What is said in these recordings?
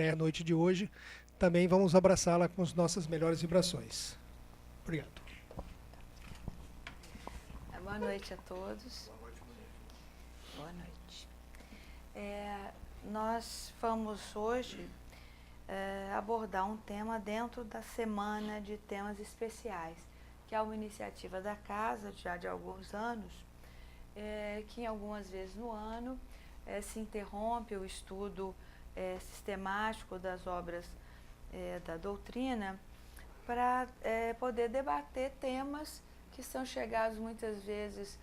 Maré à noite de hoje, também vamos abraçá-la com as nossas melhores vibrações. Obrigado. Boa noite a todos. Boa noite. Nós vamos hoje abordar um tema dentro da semana de temas especiais, que é uma iniciativa da casa já de alguns anos, que em algumas vezes no ano se interrompe o estudo sistemático das obras da doutrina para poder debater temas que são chegados muitas vezes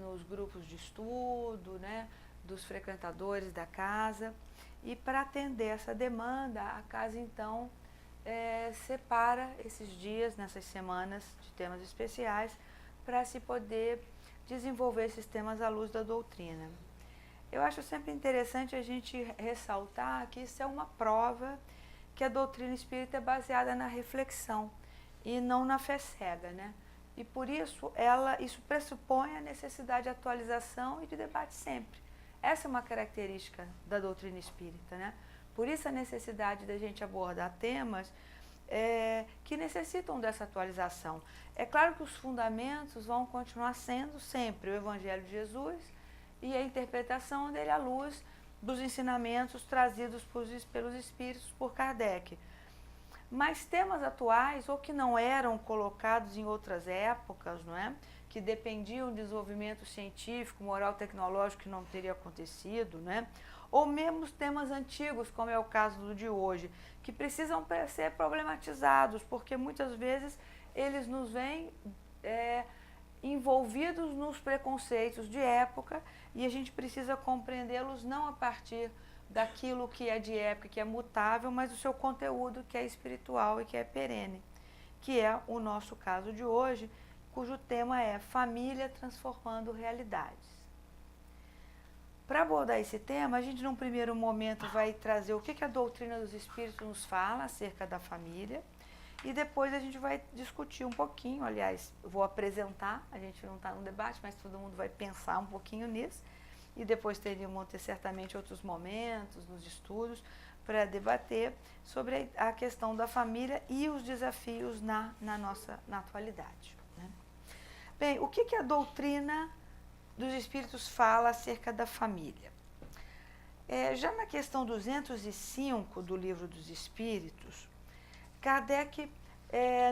nos grupos de estudo, né, dos frequentadores da casa. E para atender essa demanda, a casa então separa esses dias, nessas semanas de temas especiais, para se poder desenvolver esses temas à luz da doutrina. Eu acho sempre interessante a gente ressaltar que isso é uma prova que a doutrina espírita é baseada na reflexão e não na fé cega, né? E por isso isso pressupõe a necessidade de atualização e de debate sempre. Essa é uma característica da doutrina espírita, né? Por isso a necessidade da gente abordar temas que necessitam dessa atualização. É claro que os fundamentos vão continuar sendo sempre o Evangelho de Jesus e a interpretação dele à luz dos ensinamentos trazidos pelos Espíritos por Kardec. Mas temas atuais, ou que não eram colocados em outras épocas, não é? Que dependiam de desenvolvimento científico, moral, tecnológico, que não teria acontecido, né? Ou mesmo temas antigos, como é o caso do de hoje, que precisam ser problematizados, porque muitas vezes eles nos veem envolvidos nos preconceitos de época e a gente precisa compreendê-los não a partir daquilo que é de época, que é mutável, mas do seu conteúdo que é espiritual e que é perene, que é o nosso caso de hoje, cujo tema é Família Transformando Realidades. Para abordar esse tema, a gente num primeiro momento vai trazer o que a doutrina dos Espíritos nos fala acerca da família, e depois a gente vai discutir um pouquinho, aliás, eu vou apresentar, a gente não está no debate, mas todo mundo vai pensar um pouquinho nisso, e depois vão ter certamente outros momentos nos estudos para debater sobre a questão da família e os desafios na atualidade, né? Bem, o que a doutrina dos Espíritos fala acerca da família? Já na questão 205 do Livro dos Espíritos, Kardec,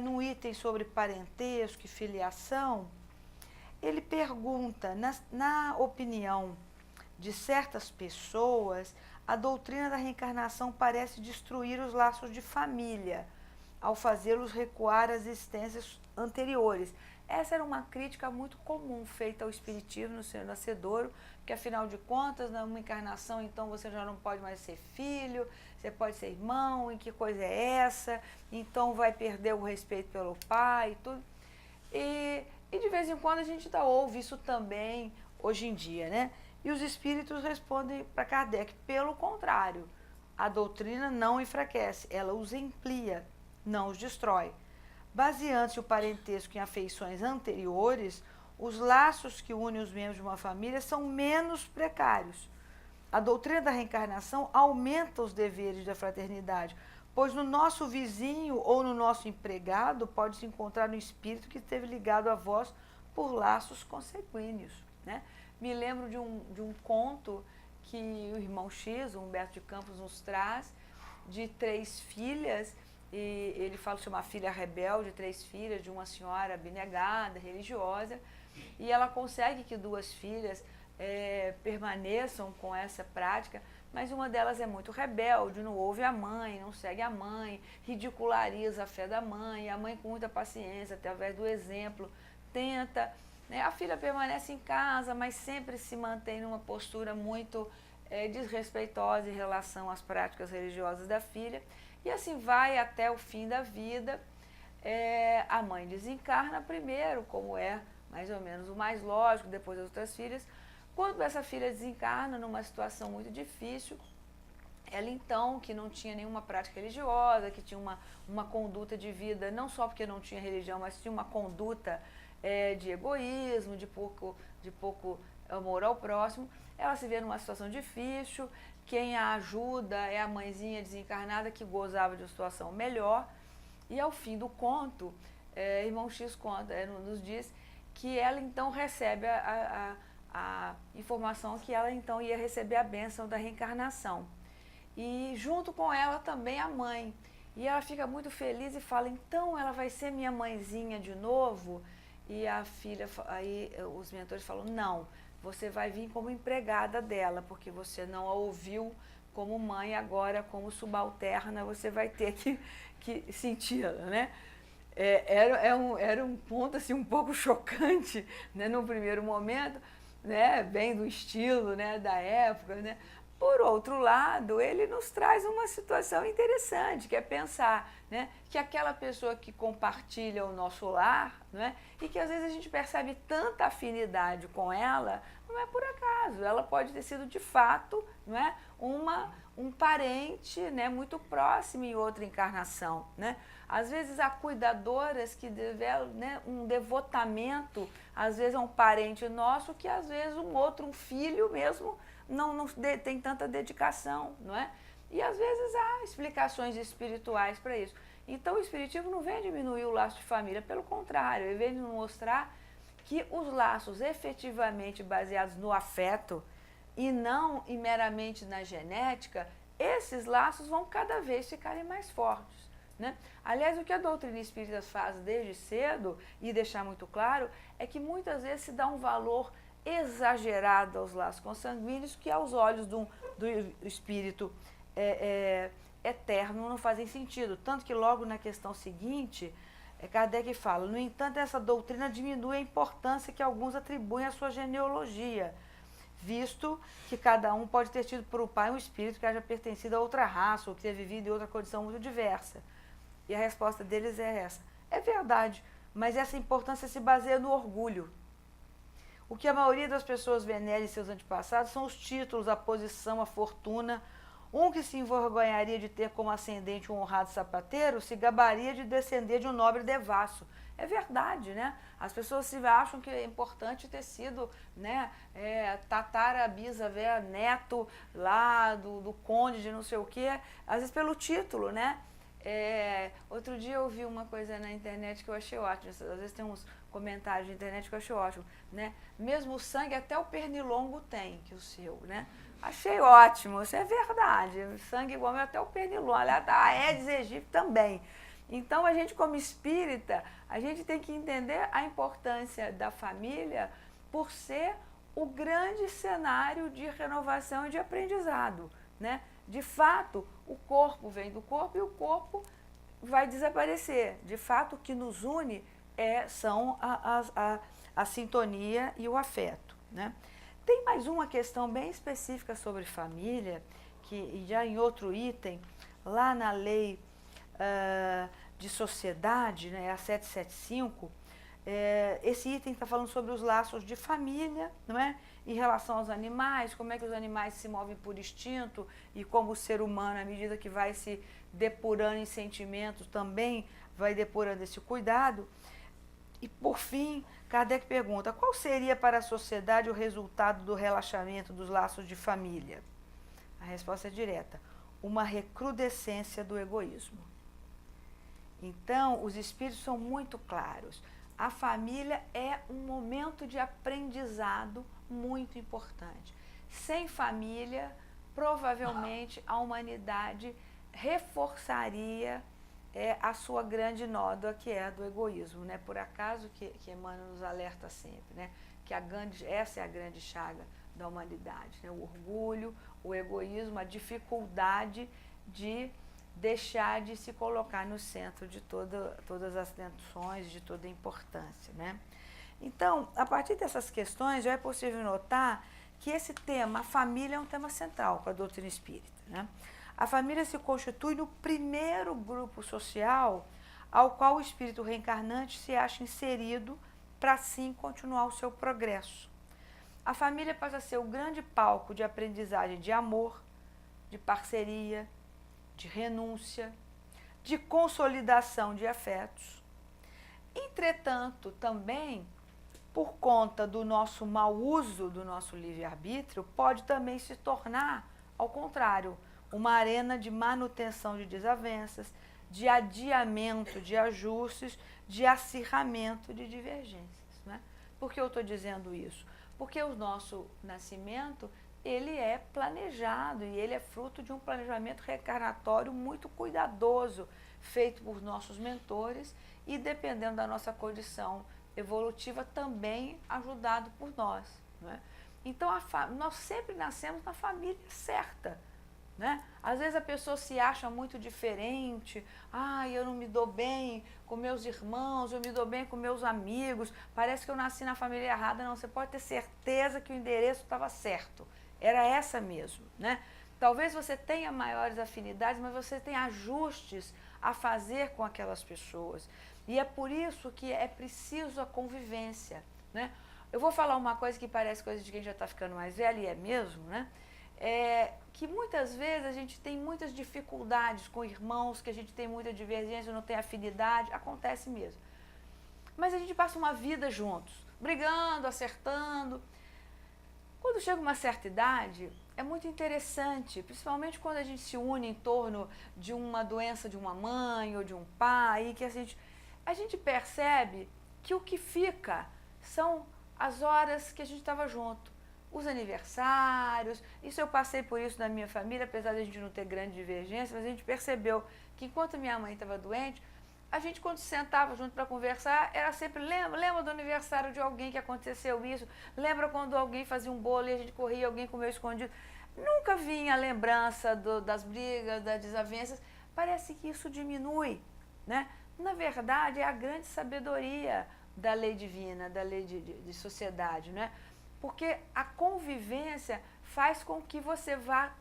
num item sobre parentesco e filiação, ele pergunta, na opinião de certas pessoas, a doutrina da reencarnação parece destruir os laços de família, ao fazê-los recuar às existências anteriores. Essa era uma crítica muito comum feita ao espiritismo no seu nascedouro, porque afinal de contas, numa encarnação, então você já não pode mais ser filho, você pode ser irmão, e que coisa é essa? Então vai perder o respeito pelo pai e tudo. E de vez em quando a gente ouve isso também hoje em dia, né? E os espíritos respondem para Kardec, pelo contrário, a doutrina não enfraquece, ela os amplia, não os destrói. Baseando-se o parentesco em afeições anteriores, os laços que unem os membros de uma família são menos precários. A doutrina da reencarnação aumenta os deveres da fraternidade, pois no nosso vizinho ou no nosso empregado pode-se encontrar um espírito que esteve ligado a vós por laços consanguíneos, né? Me lembro de um conto que o irmão X, o Humberto de Campos, nos traz, de 3 filhas, e ele fala de uma filha rebelde, 3 filhas, de uma senhora abnegada, religiosa, e ela consegue que 2 filhas permaneçam com essa prática, mas uma delas é muito rebelde, não ouve a mãe, não segue a mãe, ridiculariza a fé da mãe, e a mãe com muita paciência, através do exemplo, tenta, né? A filha permanece em casa, mas sempre se mantém numa postura muito desrespeitosa em relação às práticas religiosas da filha, e assim vai até o fim da vida. A mãe desencarna primeiro, como é mais ou menos o mais lógico, depois as outras filhas. Quando essa filha desencarna numa situação muito difícil, ela então, que não tinha nenhuma prática religiosa, que tinha uma conduta de vida, não só porque não tinha religião, mas tinha uma conduta de egoísmo, de pouco amor ao próximo, ela se vê numa situação difícil, quem a ajuda é a mãezinha desencarnada que gozava de uma situação melhor. E ao fim do conto, irmão X nos diz que ela então recebe a informação que ela então ia receber a bênção da reencarnação. E junto com ela também a mãe. E ela fica muito feliz e fala, então ela vai ser minha mãezinha de novo? E a filha, aí os mentores falam, não, você vai vir como empregada dela, porque você não a ouviu como mãe, agora como subalterna você vai ter que senti-la, né? Era um ponto assim, um pouco chocante, né, no primeiro momento, né, bem do estilo, né, da época, né? Por outro lado, ele nos traz uma situação interessante, que é pensar, né, que aquela pessoa que compartilha o nosso lar, né, e que às vezes a gente percebe tanta afinidade com ela, não é por acaso, ela pode ter sido de fato, não é, um parente, né, muito próximo em outra encarnação, né? Às vezes há cuidadoras que develam, né, um devotamento, às vezes a um parente nosso, que às vezes um filho mesmo, não tem tanta dedicação, não é? E às vezes há explicações espirituais para isso. Então o espiritismo não vem diminuir o laço de família, pelo contrário, ele vem nos mostrar que os laços efetivamente baseados no afeto e não meramente na genética, esses laços vão cada vez ficarem mais fortes, né? Aliás, o que a doutrina espírita faz desde cedo, e deixar muito claro, é que muitas vezes se dá um valor exagerado aos laços consanguíneos que aos olhos do espírito eterno não fazem sentido. Tanto que logo na questão seguinte, Kardec fala, no entanto, essa doutrina diminui a importância que alguns atribuem à sua genealogia, visto que cada um pode ter tido por pai um espírito que haja pertencido a outra raça ou que tenha vivido em outra condição muito diversa. E a resposta deles é essa. É verdade, mas essa importância se baseia no orgulho. O que a maioria das pessoas venera em seus antepassados são os títulos, a posição, a fortuna. Um que se envergonharia de ter como ascendente um honrado sapateiro se gabaria de descender de um nobre devasso. É verdade, né? As pessoas se acham que é importante ter sido, né, tatara, bisa, neto lá do conde de não sei o quê, às vezes pelo título, né? Outro dia eu vi uma coisa na internet que eu achei ótimo, às vezes tem uns comentários na internet que eu achei ótimo, né? Mesmo o sangue até o pernilongo tem, que o seu, né? Achei ótimo, isso é verdade, o sangue igual até o pernilongo, aliás, a Aedes aegypti também. Então a gente como espírita, a gente tem que entender a importância da família por ser o grande cenário de renovação e de aprendizado, né? De fato, o corpo vem do corpo e o corpo vai desaparecer. De fato, o que nos une são a sintonia e o afeto, né? Tem mais uma questão bem específica sobre família, que já em outro item, lá na lei de sociedade, né, a 775, esse item está falando sobre os laços de família, não é? Em relação aos animais, como é que os animais se movem por instinto e como o ser humano, à medida que vai se depurando em sentimentos, também vai depurando esse cuidado. E, por fim, Kardec pergunta, qual seria para a sociedade o resultado do relaxamento dos laços de família? A resposta é direta, uma recrudescência do egoísmo. Então, os espíritos são muito claros. A família é um momento de aprendizado muito importante. Sem família, provavelmente a humanidade reforçaria a sua grande nódoa, que é a do egoísmo, né? Por acaso que Emmanuel nos alerta sempre, né? Que essa é a grande chaga da humanidade, né? O orgulho, o egoísmo, a dificuldade de deixar de se colocar no centro de todas as atenções, de toda a importância, né? Então, a partir dessas questões, já é possível notar que esse tema, a família, é um tema central para a doutrina espírita, né? A família se constitui no primeiro grupo social ao qual o espírito reencarnante se acha inserido para assim continuar o seu progresso. A família passa a ser o grande palco de aprendizagem de amor, de parceria, de renúncia, de consolidação de afetos. Entretanto, também, por conta do nosso mau uso do nosso livre-arbítrio, pode também se tornar ao contrário, uma arena de manutenção de desavenças, de adiamento de ajustes, de acirramento de divergências. Né? Por que eu estou dizendo isso? Porque o nosso nascimento, ele é planejado e ele é fruto de um planejamento reencarnatório muito cuidadoso, feito por nossos mentores e, dependendo da nossa condição evolutiva, também ajudado por nós. Né? Então, nós sempre nascemos na família certa. Né? Às vezes a pessoa se acha muito diferente, eu não me dou bem com meus irmãos, eu me dou bem com meus amigos, parece que eu nasci na família errada. Não, você pode ter certeza que o endereço estava certo, era essa mesmo. Né? Talvez você tenha maiores afinidades, mas você tem ajustes a fazer com aquelas pessoas. E é por isso que é preciso a convivência. Né? Eu vou falar uma coisa que parece coisa de quem já está ficando mais velho, e é mesmo, né? Que muitas vezes a gente tem muitas dificuldades com irmãos, que a gente tem muita divergência, não tem afinidade, acontece mesmo. Mas a gente passa uma vida juntos, brigando, acertando. Quando chega uma certa idade, é muito interessante, principalmente quando a gente se une em torno de uma doença de uma mãe ou de um pai, que a gente percebe que o que fica são as horas que a gente estava junto. Os aniversários, isso eu passei por isso na minha família, apesar de a gente não ter grande divergência, mas a gente percebeu que enquanto minha mãe estava doente, a gente quando sentava junto para conversar, era sempre, lembra do aniversário de alguém que aconteceu isso, lembra quando alguém fazia um bolo e a gente corria, alguém comeu escondido. Nunca vinha a lembrança das brigas, das desavenças, parece que isso diminui, né? Na verdade, é a grande sabedoria da lei divina, da lei de sociedade, né? Porque a convivência faz com que você vá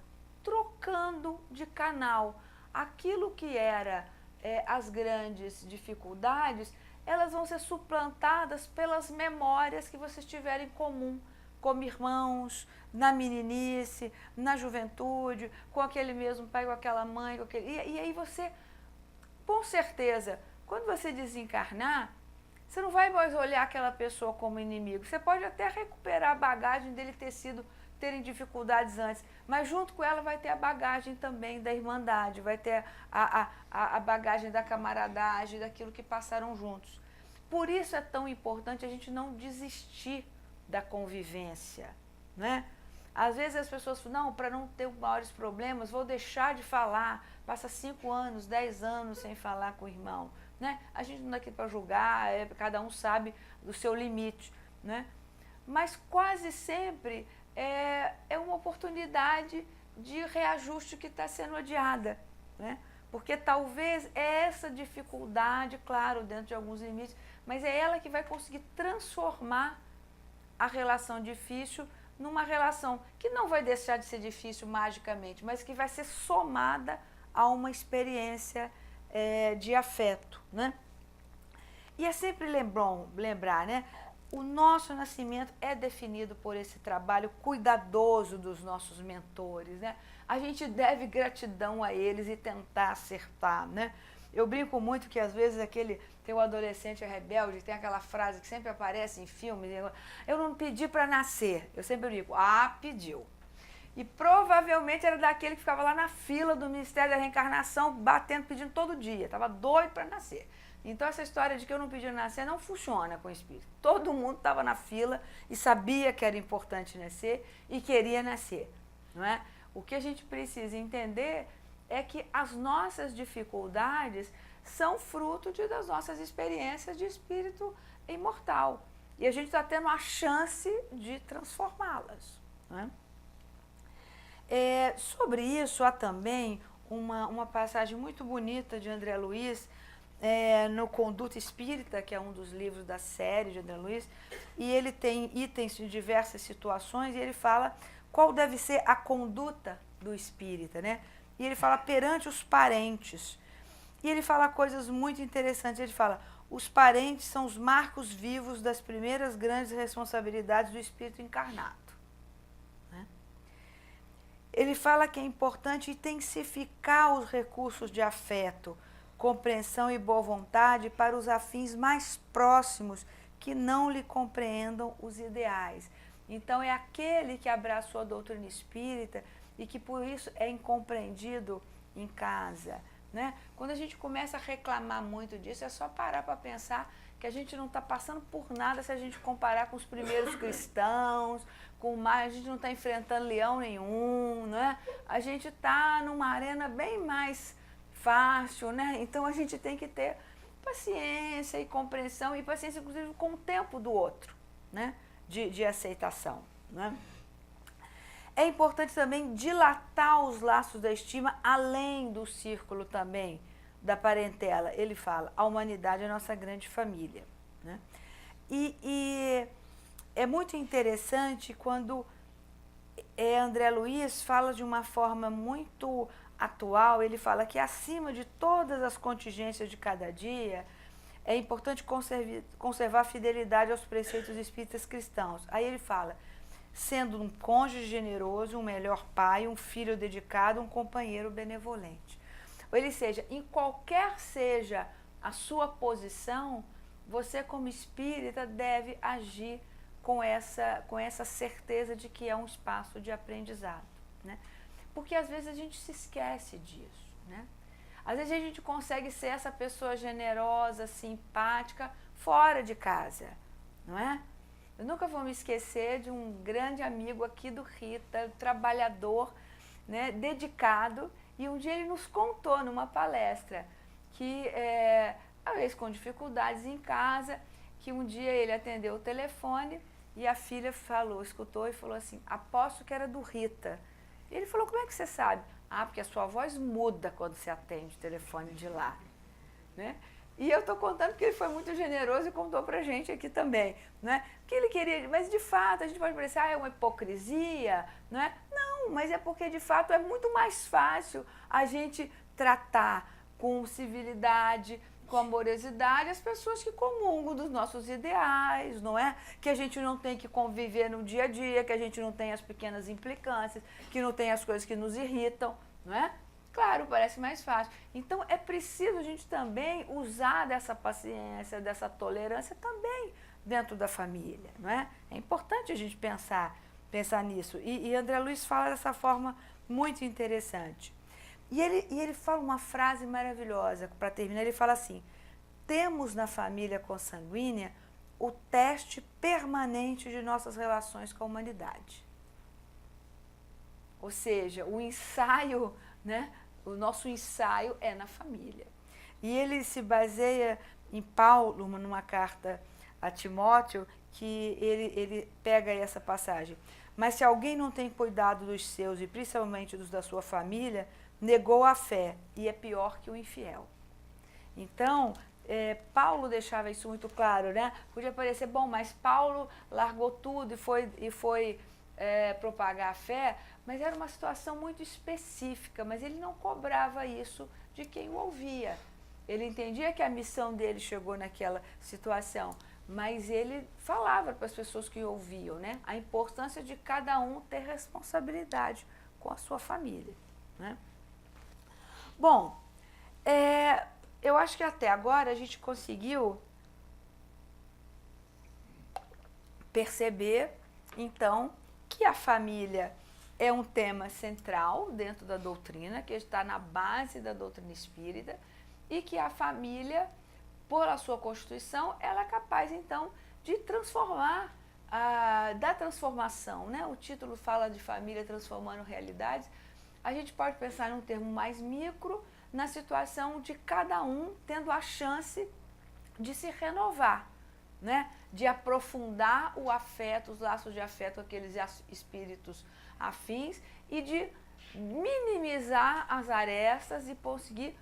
trocando de canal. Aquilo que era as grandes dificuldades, elas vão ser suplantadas pelas memórias que vocês tiverem em comum, como irmãos, na meninice, na juventude, com aquele mesmo pai, com aquela mãe, e aí você, com certeza, quando você desencarnar, você não vai mais olhar aquela pessoa como inimigo. Você pode até recuperar a bagagem dele terem dificuldades antes, mas junto com ela vai ter a bagagem também da irmandade, vai ter a bagagem da camaradagem, daquilo que passaram juntos. Por isso é tão importante a gente não desistir da convivência. Né? Às vezes as pessoas falam, não, para não ter maiores problemas, vou deixar de falar, passa 5 anos, 10 anos sem falar com o irmão. Né? A gente não está aqui para julgar, cada um sabe do seu limite, né? Mas quase sempre é uma oportunidade de reajuste que está sendo adiada, né? Porque talvez essa dificuldade, claro, dentro de alguns limites, mas é ela que vai conseguir transformar a relação difícil numa relação que não vai deixar de ser difícil magicamente, mas que vai ser somada a uma experiência de afeto, né? E é sempre lembrar, né? O nosso nascimento é definido por esse trabalho cuidadoso dos nossos mentores, né? A gente deve gratidão a eles e tentar acertar, né? Eu brinco muito que às vezes tem um adolescente rebelde, tem aquela frase que sempre aparece em filmes, eu não pedi para nascer, eu sempre digo, pediu. E provavelmente era daquele que ficava lá na fila do Ministério da Reencarnação, batendo, pedindo todo dia, estava doido para nascer. Então essa história de que eu não pedi nascer não funciona com o espírito. Todo mundo estava na fila e sabia que era importante nascer e queria nascer. Não é? O que a gente precisa entender é que as nossas dificuldades são fruto das nossas experiências de espírito imortal. E a gente está tendo a chance de transformá-las. Não é? Sobre isso, há também uma passagem muito bonita de André Luiz, no Conduta Espírita, que é um dos livros da série de André Luiz, e ele tem itens de diversas situações, e ele fala qual deve ser a conduta do espírita, né? E ele fala perante os parentes. E ele fala coisas muito interessantes, ele fala, os parentes são os marcos vivos das primeiras grandes responsabilidades do espírito encarnado. Ele fala que é importante intensificar os recursos de afeto, compreensão e boa vontade para os afins mais próximos que não lhe compreendam os ideais. Então, é aquele que abraçou a doutrina espírita e que por isso é incompreendido em casa, né? Quando a gente começa a reclamar muito disso, é só parar para pensar que a gente não está passando por nada se a gente comparar com os primeiros cristãos, a gente não está enfrentando leão nenhum, né? A gente está numa arena bem mais fácil, né? Então a gente tem que ter paciência e compreensão, e paciência inclusive com o tempo do outro, né? De aceitação, né? É importante também dilatar os laços da estima além do círculo também da parentela. Ele fala, a humanidade é a nossa grande família, né? E é muito interessante quando André Luiz fala de uma forma muito atual, ele fala que acima de todas as contingências de cada dia, é importante conservar a fidelidade aos preceitos espíritas cristãos. Aí ele fala, sendo um cônjuge generoso, um melhor pai, um filho dedicado, um companheiro benevolente. Ou ele seja, em qualquer seja a sua posição, você como espírita deve agir com essa certeza de que é um espaço de aprendizado, né? Porque às vezes a gente se esquece disso, né? Às vezes a gente consegue ser essa pessoa generosa, simpática, fora de casa, não é? Eu nunca vou me esquecer de um grande amigo aqui do Rita, trabalhador, né, dedicado, e um dia ele nos contou numa palestra que, às vezes com dificuldades em casa, que um dia ele atendeu o telefone e a filha escutou e falou assim, aposto que era do Rita. E ele falou, como é que você sabe? Ah, porque a sua voz muda quando você atende o telefone de lá, né? E eu estou contando porque ele foi muito generoso e contou pra gente aqui também, né? Que ele queria, mas de fato a gente pode parecer, é uma hipocrisia, não é? Não, mas é porque de fato é muito mais fácil a gente tratar com civilidade, com amorosidade as pessoas que comungam dos nossos ideais, não é? Que a gente não tem que conviver no dia a dia, que a gente não tem as pequenas implicâncias, que não tem as coisas que nos irritam, não é? Claro, parece mais fácil. Então, é preciso a gente também usar dessa paciência, dessa tolerância também dentro da família, não é? É importante a gente pensar nisso. E André Luiz fala dessa forma muito interessante. E ele fala uma frase maravilhosa, para terminar, ele fala assim, temos na família consanguínea o teste permanente de nossas relações com a humanidade. Ou seja, o ensaio, né? O nosso ensaio é na família. E ele se baseia em Paulo, numa carta a Timóteo, que ele pega essa passagem. Mas se alguém não tem cuidado dos seus, e principalmente dos da sua família, negou a fé e é pior que o infiel. Então, Paulo deixava isso muito claro, né? Podia parecer, bom, mas Paulo largou tudo e foi propagar a fé, mas era uma situação muito específica, mas ele não cobrava isso de quem o ouvia. Ele entendia que a missão dele chegou naquela situação, mas ele falava para as pessoas que o ouviam, né, a importância de cada um ter responsabilidade com a sua família, né? Bom, eu acho que até agora a gente conseguiu perceber, então, que a família é um tema central dentro da doutrina, que está na base da doutrina espírita, e que a família, por a sua constituição, ela é capaz, então, de transformar, da transformação, né? O título fala de família transformando realidades. A gente pode pensar num termo mais micro, na situação de cada um tendo a chance de se renovar, né? De aprofundar o afeto, os laços de afeto com aqueles espíritos afins e de minimizar as arestas e conseguir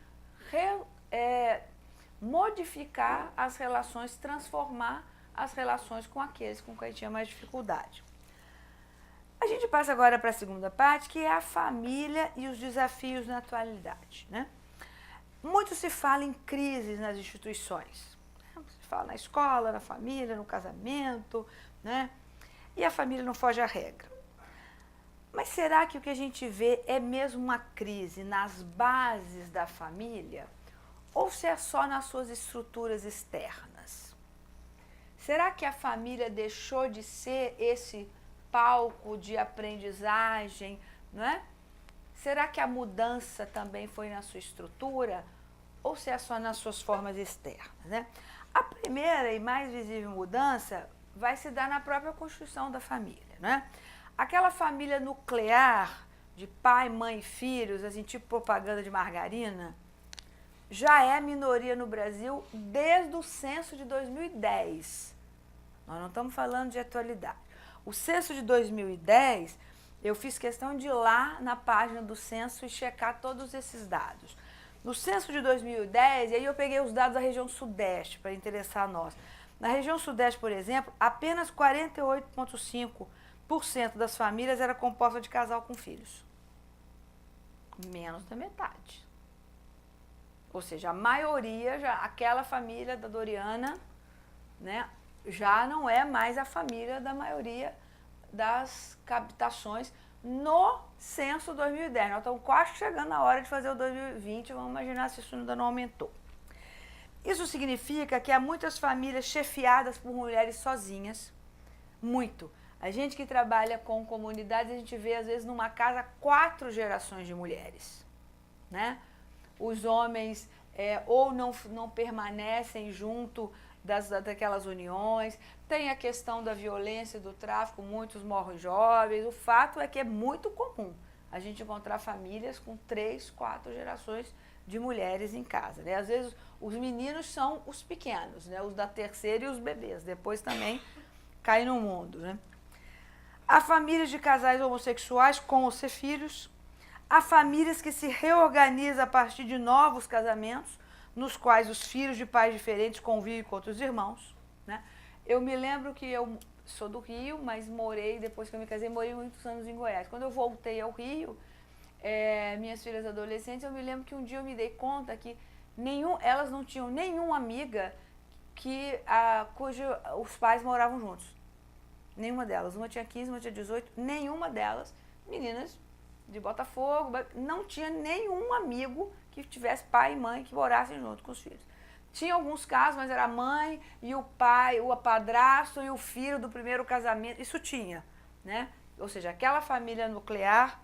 modificar as relações, transformar as relações com aqueles com quem tinha mais dificuldade. A gente passa agora para a segunda parte, que é a família e os desafios na atualidade, né? Muito se fala em crises nas instituições. Se fala na escola, na família, no casamento, né? E a família não foge à regra. Mas será que o que a gente vê é mesmo uma crise nas bases da família? Ou se é só nas suas estruturas externas? Será que a família deixou de ser esse palco de aprendizagem, não é? Será que a mudança também foi na sua estrutura ou se é só nas suas formas externas, né? A primeira e mais visível mudança vai se dar na própria constituição da família, né? Aquela família nuclear de pai, mãe e filhos, assim, tipo propaganda de margarina, já é minoria no Brasil desde o censo de 2010. Nós não estamos falando de atualidade. O censo de 2010, eu fiz questão de ir lá na página do censo e checar todos esses dados. No censo de 2010, e aí eu peguei os dados da região sudeste para interessar a nós. Na região sudeste, por exemplo, apenas 48,5% das famílias era composta de casal com filhos. Menos da metade. Ou seja, a maioria, já, aquela família da Doriana, né, já não é mais a família da maioria das habitações no censo 2010. Nós estamos quase chegando na hora de fazer o 2020, vamos imaginar se isso ainda não aumentou. Isso significa que há muitas famílias chefiadas por mulheres sozinhas, muito. A gente que trabalha com comunidades, a gente vê às vezes numa casa 4 gerações de mulheres, né? Os homens ou não permanecem junto daquelas uniões, tem a questão da violência e do tráfico, muitos morrem jovens. O fato é que é muito comum a gente encontrar famílias com 3, 4 gerações de mulheres em casa, né? Às vezes os meninos são os pequenos, né? Os da terceira e os bebês, depois também caem no mundo, né? Há famílias de casais homossexuais com ou sem filhos. Há famílias que se reorganizam a partir de novos casamentos, nos quais os filhos de pais diferentes convivem com outros irmãos, né? Eu me lembro que eu sou do Rio, mas morei, depois que eu me casei, morei muitos anos em Goiás. Quando eu voltei ao Rio, minhas filhas adolescentes, eu me lembro que um dia eu me dei conta que elas não tinham nenhuma amiga cujo os pais moravam juntos. Nenhuma delas. Uma tinha 15, uma tinha 18, nenhuma delas, meninas de Botafogo, não tinha nenhum amigo que tivesse pai e mãe que morassem junto com os filhos. Tinha alguns casos, mas era a mãe e o pai, o padrasto e o filho do primeiro casamento, isso tinha, né? Ou seja, aquela família nuclear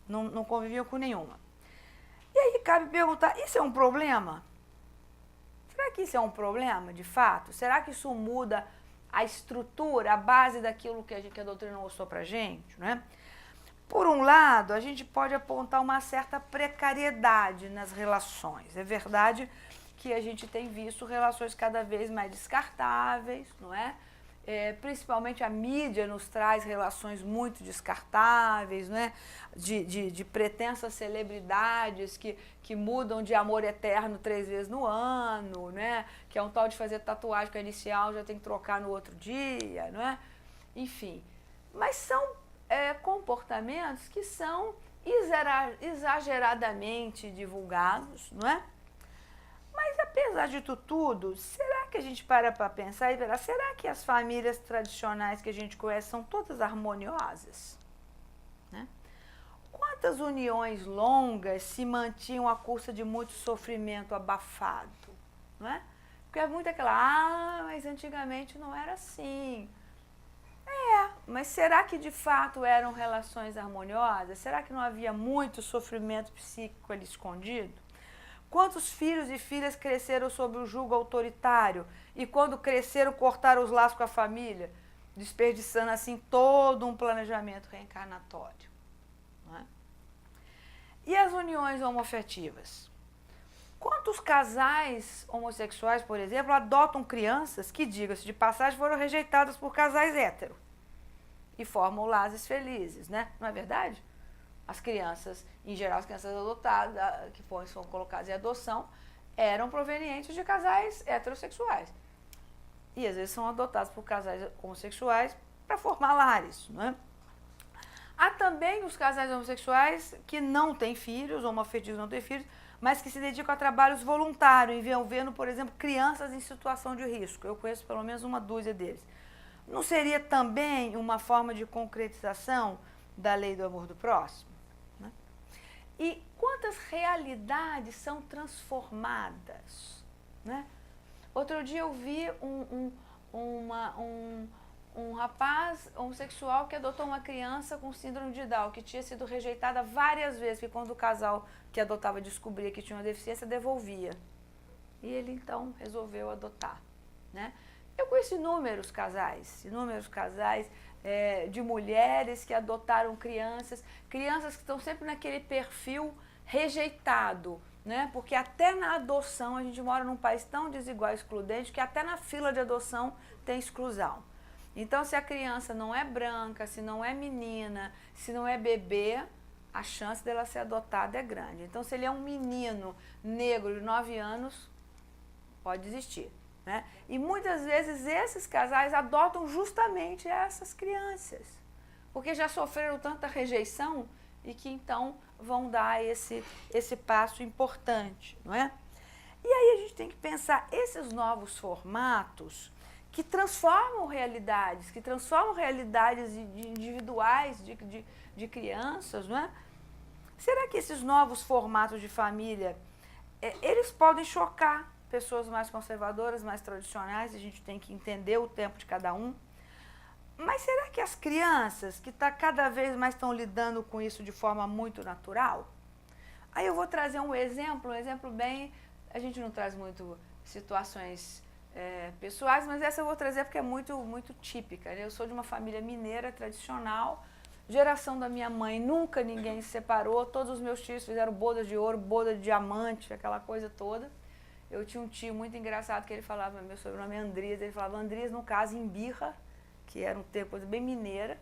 não convivia com nenhuma. E aí cabe perguntar, isso é um problema? Será que isso é um problema, de fato? Será que isso muda a estrutura, a base daquilo que a doutrina mostrou pra gente, né? Por um lado, a gente pode apontar uma certa precariedade nas relações. É verdade que a gente tem visto relações cada vez mais descartáveis, não é? Principalmente a mídia nos traz relações muito descartáveis, né? De pretensas celebridades que mudam de amor eterno 3 vezes no ano, né? Que é um tal de fazer tatuagem com a inicial, já tem que trocar no outro dia, não é? Enfim, mas são comportamentos que são exageradamente divulgados, não é? Mas apesar de tudo, será que a gente para pensar e verá, será que as famílias tradicionais que a gente conhece são todas harmoniosas? Né? Quantas uniões longas se mantinham à custa de muito sofrimento abafado? Não é? Porque é muito aquela, mas antigamente não era assim. Mas será que de fato eram relações harmoniosas? Será que não havia muito sofrimento psíquico ali escondido? Quantos filhos e filhas cresceram sob o jugo autoritário e quando cresceram cortaram os laços com a família, desperdiçando assim todo um planejamento reencarnatório? Não é? E as uniões homoafetivas? Quantos casais homossexuais, por exemplo, adotam crianças que, diga-se de passagem, foram rejeitadas por casais héteros e formam lares felizes, né? Não é verdade? As crianças, em geral, as crianças adotadas, que são colocadas em adoção, eram provenientes de casais heterossexuais. E às vezes são adotados por casais homossexuais para formar lares, não é? Há também os casais homossexuais que não têm filhos, homoafetivos não têm filhos, mas que se dedicam a trabalhos voluntários, envolvendo, por exemplo, crianças em situação de risco. Eu conheço pelo menos uma dúzia deles. Não seria também uma forma de concretização da lei do amor do próximo? Né? E quantas realidades são transformadas? Né? Outro dia eu vi um rapaz homossexual que adotou uma criança com síndrome de Down, que tinha sido rejeitada várias vezes, porque quando o casal que adotava descobria que tinha uma deficiência, devolvia. E ele então resolveu adotar, né? Eu conheço inúmeros casais de mulheres que adotaram crianças que estão sempre naquele perfil rejeitado, né? Porque até na adoção, a gente mora num país tão desigual e excludente que até na fila de adoção tem exclusão. Então, se a criança não é branca, se não é menina, se não é bebê, a chance dela ser adotada é grande. Então, se ele é um menino negro de 9 anos, pode existir, né? E muitas vezes esses casais adotam justamente essas crianças, porque já sofreram tanta rejeição e que então vão dar esse passo importante, não é? E aí a gente tem que pensar esses novos formatos que transformam realidades individuais de crianças, não é? Será que esses novos formatos de família, eles podem chocar pessoas mais conservadoras, mais tradicionais? A gente tem que entender o tempo de cada um. Mas será que as crianças que cada vez mais estão lidando com isso de forma muito natural? Aí eu vou trazer um exemplo bem... A gente não traz muito situações pessoais, mas essa eu vou trazer porque é muito, muito típica, né? Eu sou de uma família mineira tradicional, geração da minha mãe, nunca ninguém se separou, todos os meus tios fizeram bodas de ouro, boda de diamante, aquela coisa toda. Eu tinha um tio muito engraçado que ele falava, meu sobrenome é Andrias, ele falava Andrias no caso em birra, que era uma coisa bem mineira,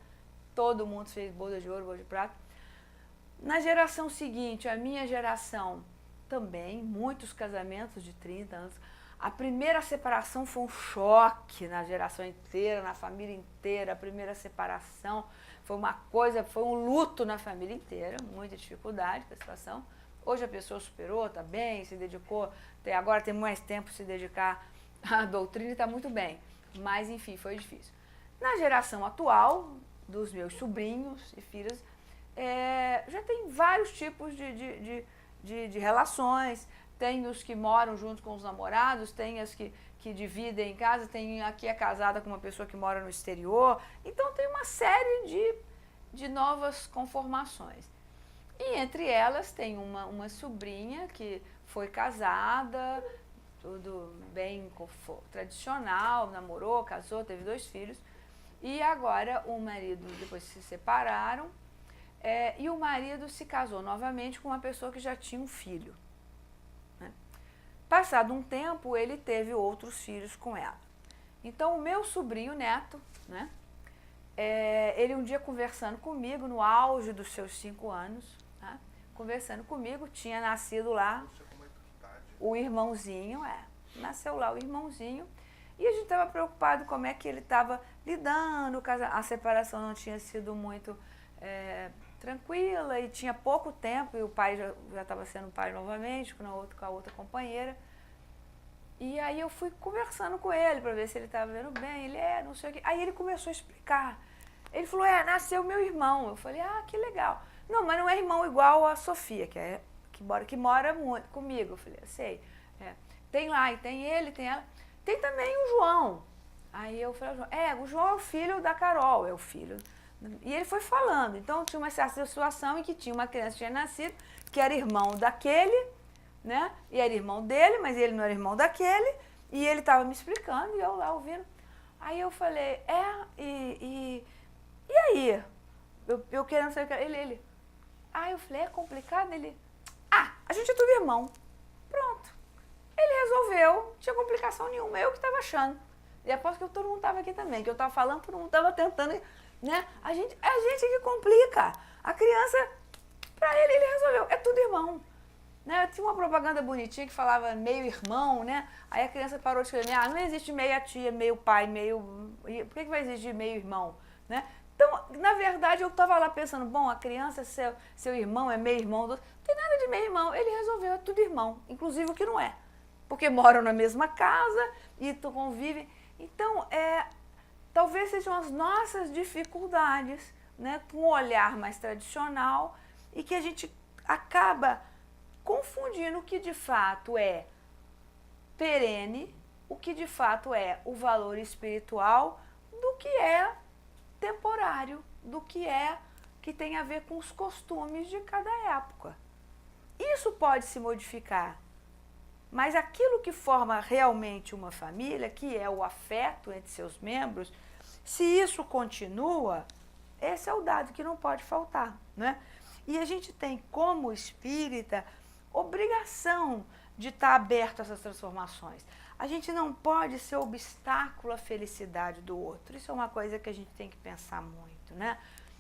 todo mundo fez boda de ouro, boda de prata. Na geração seguinte, a minha geração, também, muitos casamentos de 30 anos. A primeira separação foi um choque na geração inteira, na família inteira. A primeira separação foi um luto na família inteira, muita dificuldade com a situação. Hoje a pessoa superou, está bem, se dedicou, agora tem mais tempo para se dedicar à doutrina e está muito bem. Mas, enfim, foi difícil. Na geração atual, dos meus sobrinhos e filhos, já tem vários tipos de relações. Tem os que moram junto com os namorados, tem as que dividem em casa, tem a que é casada com uma pessoa que mora no exterior. Então tem uma série de novas conformações. E entre elas tem uma sobrinha que foi casada, tudo bem tradicional, namorou, casou, teve 2 filhos. E agora o marido, depois se separaram, e o marido se casou novamente com uma pessoa que já tinha um filho, né? Passado um tempo, ele teve outros filhos com ela. Então, o meu sobrinho neto, né, ele um dia conversando comigo, no auge dos seus 5 anos, né, conversando comigo, tinha nascido lá o irmãozinho, nasceu lá o irmãozinho, e a gente estava preocupado como é que ele estava lidando, a separação não tinha sido muito tranquila e tinha pouco tempo, e o pai já estava sendo pai novamente, com a outra companheira. E aí eu fui conversando com ele para ver se ele estava vendo bem, ele não sei o quê. Aí ele começou a explicar. Ele falou, nasceu meu irmão. Eu falei, que legal. Não, mas não é irmão igual a Sofia, que mora muito comigo. Eu falei, sei. Tem lá, e tem ele, tem ela. Tem também o João. Aí eu falei, o João é o filho da Carol, é o filho. E ele foi falando. Então tinha uma certa situação em que tinha uma criança que tinha nascido, que era irmão daquele, né? E era irmão dele, mas ele não era irmão daquele. E ele estava me explicando e eu lá ouvindo. Aí eu falei, e aí? Eu querendo saber, ele. Aí eu falei, é complicado? Ele, a gente é tudo irmão. Pronto. Ele resolveu, não tinha complicação nenhuma, eu que estava achando. E após que todo mundo estava aqui também, que eu estava falando, todo mundo estava tentando, né? A gente que complica. A criança, para ele resolveu, é tudo irmão. Né? Tinha uma propaganda bonitinha que falava meio irmão, né? Aí a criança parou de escrever, não existe meia tia, meio pai, meio... Por que vai existir meio irmão? Né? Então, na verdade, eu estava lá pensando, bom, a criança, seu irmão é meio irmão, não tem nada de meio irmão. Ele resolveu, é tudo irmão, inclusive o que não é. Porque moram na mesma casa e convivem. Então, talvez sejam as nossas dificuldades, né, com um olhar mais tradicional e que a gente acaba confundindo o que de fato é perene, o que de fato é o valor espiritual do que é temporário, do que tem a ver com os costumes de cada época. Isso pode se modificar, mas aquilo que forma realmente uma família, que é o afeto entre seus membros, se isso continua, esse é o dado que não pode faltar, né? E a gente tem, como espírita, obrigação de estar aberto a essas transformações. A gente não pode ser obstáculo à felicidade do outro. Isso é uma coisa que a gente tem que pensar muito, né?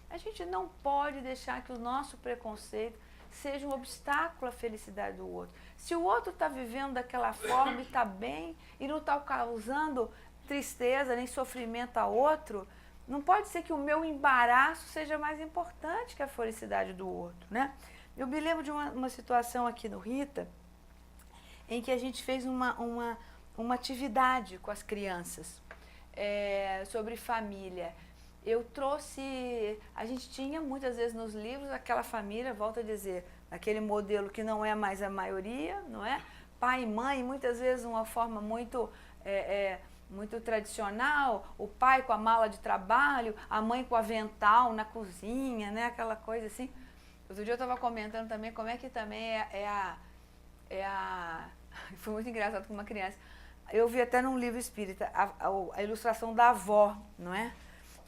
A gente não pode deixar que o nosso preconceito seja um obstáculo à felicidade do outro. Se o outro está vivendo daquela forma e está bem e não está causando tristeza nem sofrimento a outro, não pode ser que o meu embaraço seja mais importante que a felicidade do outro, né? Eu me lembro de uma situação aqui no Rita, em que a gente fez uma atividade com as crianças sobre família. Eu trouxe, a gente tinha muitas vezes nos livros aquela família, volto a dizer, aquele modelo que não é mais a maioria, não é? Pai e mãe, muitas vezes uma forma muito muito tradicional, o pai com a mala de trabalho, a mãe com o avental na cozinha, né? Aquela coisa assim. Outro dia eu estava comentando também como é que também foi muito engraçado com uma criança. Eu vi até num livro espírita a ilustração da avó, não é?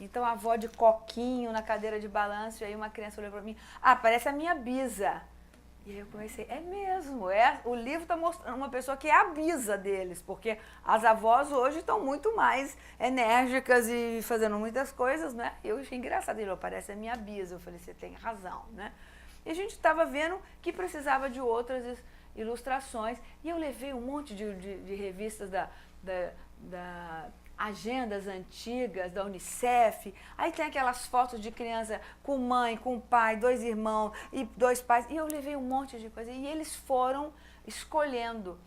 Então a avó de coquinho na cadeira de balanço, e aí uma criança olhou para mim, parece a minha bisa. E aí eu comecei, é mesmo, o livro está mostrando uma pessoa que é a bisa deles, porque as avós hoje estão muito mais enérgicas e fazendo muitas coisas, né? Eu achei engraçado, ele falou, parece a minha bisa. Eu falei, você tem razão, né? E a gente estava vendo que precisava de outras ilustrações, e eu levei um monte de revistas da agendas antigas da Unicef, aí tem aquelas fotos de criança com mãe, com pai, 2 irmãos e 2 pais, e eu levei um monte de coisa, e eles foram escolhendo.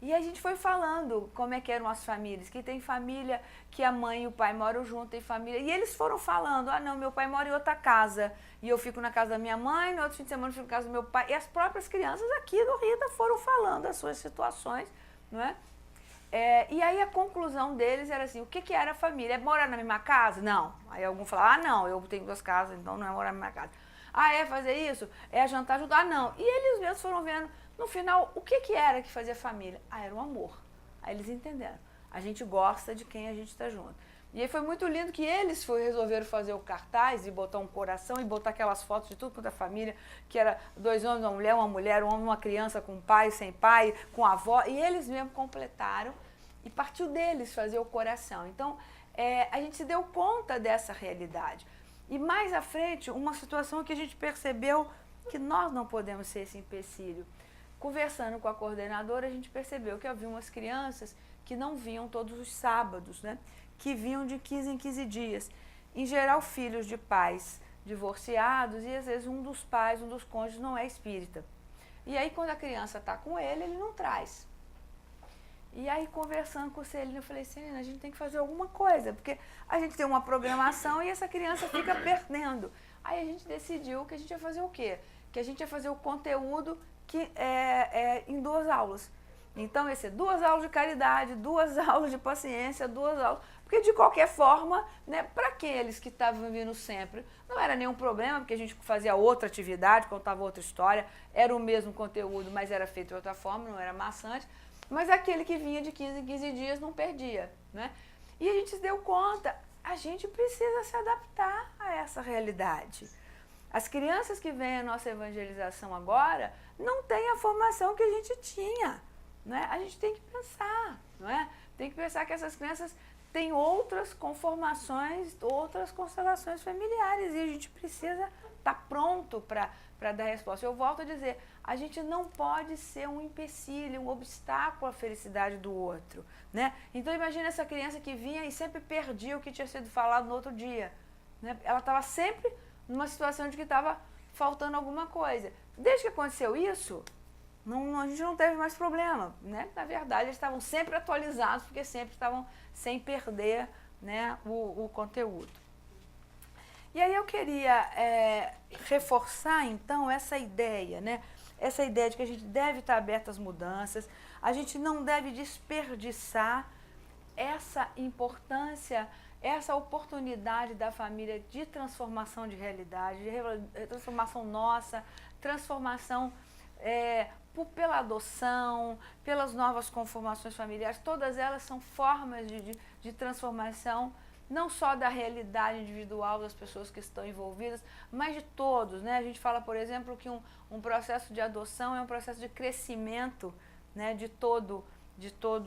E a gente foi falando como é que eram as famílias, que tem família que a mãe e o pai moram junto, tem família, e eles foram falando, não, meu pai mora em outra casa, e eu fico na casa da minha mãe, no outro fim de semana eu fico na casa do meu pai, e as próprias crianças aqui do Rita foram falando as suas situações, não é? E aí a conclusão deles era assim, o que era a família? É morar na mesma casa? Não. Aí algum falava, não, eu tenho 2 casas, então não é morar na mesma casa. É fazer isso? É jantar junto? Não. E eles mesmos foram vendo, no final, o que era que fazia família? Era o amor. Aí eles entenderam. A gente gosta de quem a gente está junto. E aí foi muito lindo que eles resolveram fazer o cartaz e botar um coração e botar aquelas fotos de tudo quanto é família, que era 2 homens, uma mulher, um homem, uma criança com pai, sem pai, com avó, e eles mesmos completaram e partiu deles fazer o coração. Então, a gente se deu conta dessa realidade. E mais à frente, uma situação que a gente percebeu que nós não podemos ser esse empecilho. Conversando com a coordenadora, a gente percebeu que havia umas crianças que não vinham todos os sábados, né? Que vinham de 15 em 15 dias. Em geral, filhos de pais divorciados, e às vezes um dos pais, um dos cônjuges não é espírita. E aí, quando a criança está com ele não traz. E aí, conversando com o Celina, eu falei, Celina, a gente tem que fazer alguma coisa, porque a gente tem uma programação e essa criança fica perdendo. Aí a gente decidiu que a gente ia fazer o quê? Que a gente ia fazer o conteúdo em 2 aulas. Então, ia ser 2 aulas de caridade, 2 aulas de paciência, 2 aulas... Porque, de qualquer forma, né, para aqueles que estavam vindo sempre, não era nenhum problema, porque a gente fazia outra atividade, contava outra história, era o mesmo conteúdo, mas era feito de outra forma, não era maçante. Mas aquele que vinha de 15 em 15 dias não perdia, né? E a gente se deu conta, a gente precisa se adaptar a essa realidade. As crianças que vêm à nossa evangelização agora não têm a formação que a gente tinha, né? A gente tem que pensar, não é? Tem que pensar que essas crianças têm outras conformações, outras constelações familiares, e a gente precisa estar pronto para dar resposta. Eu volto a dizer, a gente não pode ser um empecilho, um obstáculo à felicidade do outro, né? Então imagina essa criança que vinha e sempre perdia o que tinha sido falado no outro dia, né? Ela estava sempre numa situação de que estava faltando alguma coisa. Desde que aconteceu isso, a gente não teve mais problema, né? Na verdade, eles estavam sempre atualizados, porque sempre estavam sem perder, né, o conteúdo. E aí eu queria reforçar, então, essa ideia, né? Essa ideia de que a gente deve estar aberto às mudanças, a gente não deve desperdiçar essa importância, essa oportunidade da família de transformação de realidade, de transformação nossa, transformação pela adoção, pelas novas conformações familiares, todas elas são formas de transformação, não só da realidade individual das pessoas que estão envolvidas, mas de todos, né? A gente fala, por exemplo, que um processo de adoção é um processo de crescimento, né, de todo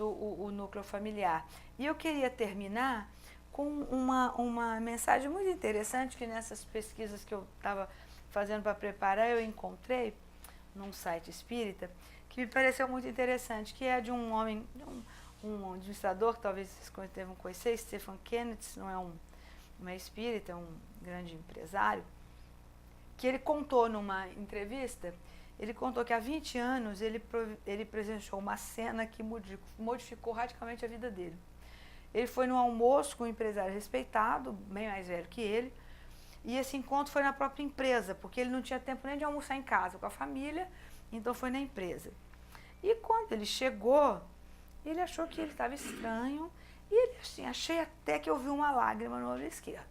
o núcleo familiar. E eu queria terminar com uma mensagem muito interessante que nessas pesquisas que eu estava fazendo para preparar, eu encontrei num site espírita, que me pareceu muito interessante, que é de um homem, um administrador, que talvez vocês devam conhecer, Stephen Kenneth, não é espírita, é um grande empresário, que ele contou numa entrevista, ele contou que há 20 anos ele presenciou uma cena que modificou radicalmente a vida dele. Ele foi num almoço com um empresário respeitado, bem mais velho que ele, e esse encontro foi na própria empresa, porque ele não tinha tempo nem de almoçar em casa com a família, então foi na empresa. E quando ele chegou, ele achou que ele estava estranho, e ele assim, achei até que eu vi uma lágrima no olho esquerdo.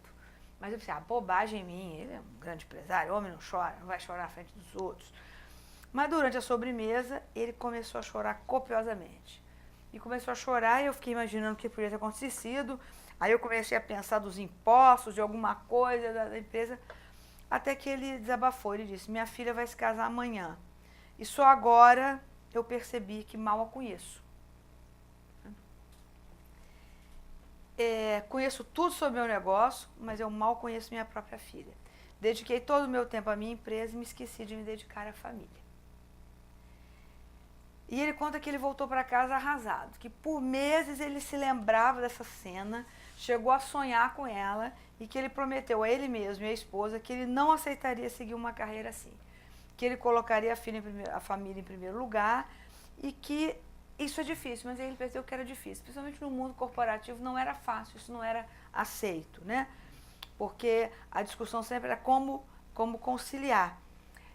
Mas eu pensei, bobagem minha, ele é um grande empresário, homem não chora, não vai chorar na frente dos outros. Mas durante a sobremesa, ele começou a chorar copiosamente. E começou a chorar e eu fiquei imaginando o que podia ter acontecido. Aí eu comecei a pensar dos impostos, de alguma coisa da empresa, até que ele desabafou. Ele disse, minha filha vai se casar amanhã. E só agora eu percebi que mal a conheço. Conheço tudo sobre meu negócio, mas eu mal conheço minha própria filha. Dediquei todo o meu tempo à minha empresa e me esqueci de me dedicar à família. E ele conta que ele voltou para casa arrasado, que por meses ele se lembrava dessa cena, chegou a sonhar com ela e que ele prometeu a ele mesmo e à esposa que ele não aceitaria seguir uma carreira assim, que ele colocaria a família em primeiro lugar e que isso é difícil, mas ele percebeu que era difícil, principalmente no mundo corporativo não era fácil, isso não era aceito, né? Porque a discussão sempre era como conciliar.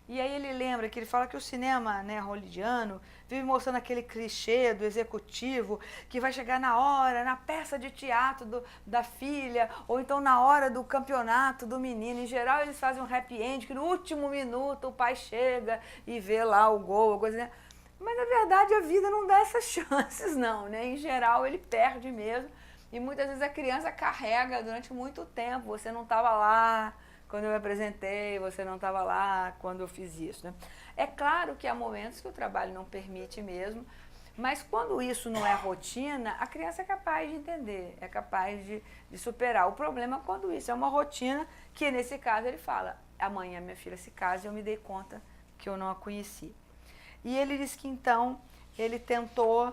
E aí ele lembra que ele fala que o cinema, né, hollywoodiano vive mostrando aquele clichê do executivo que vai chegar na hora, na peça de teatro da filha, ou então na hora do campeonato do menino. Em geral eles fazem um happy end, que no último minuto o pai chega e vê lá o gol, a coisa, né? Mas na verdade a vida não dá essas chances não, né? Em geral ele perde mesmo e muitas vezes a criança carrega durante muito tempo, você não estava lá quando eu me apresentei, você não estava lá quando eu fiz isso, né? É claro que há momentos que o trabalho não permite mesmo, mas quando isso não é rotina, a criança é capaz de entender, é capaz de superar. O problema é quando isso é uma rotina, que nesse caso ele fala, amanhã minha filha se casa e eu me dei conta que eu não a conheci. E ele disse que então ele tentou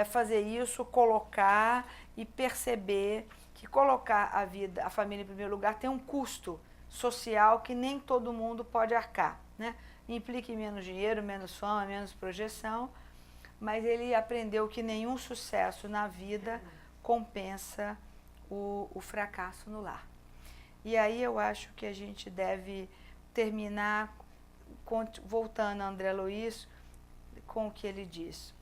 fazer isso, colocar e perceber que colocar a família em primeiro lugar tem um custo social que nem todo mundo pode arcar, né? Implica em menos dinheiro, menos fama, menos projeção, mas ele aprendeu que nenhum sucesso na vida compensa o fracasso no lar. E aí eu acho que a gente deve terminar voltando a André Luiz com o que ele diz.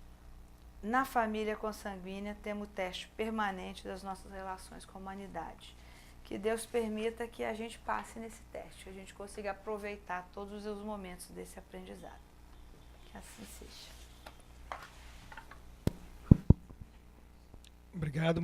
Na família consanguínea temos o teste permanente das nossas relações com a humanidade. Que Deus permita que a gente passe nesse teste, que a gente consiga aproveitar todos os momentos desse aprendizado. Que assim seja. Obrigado.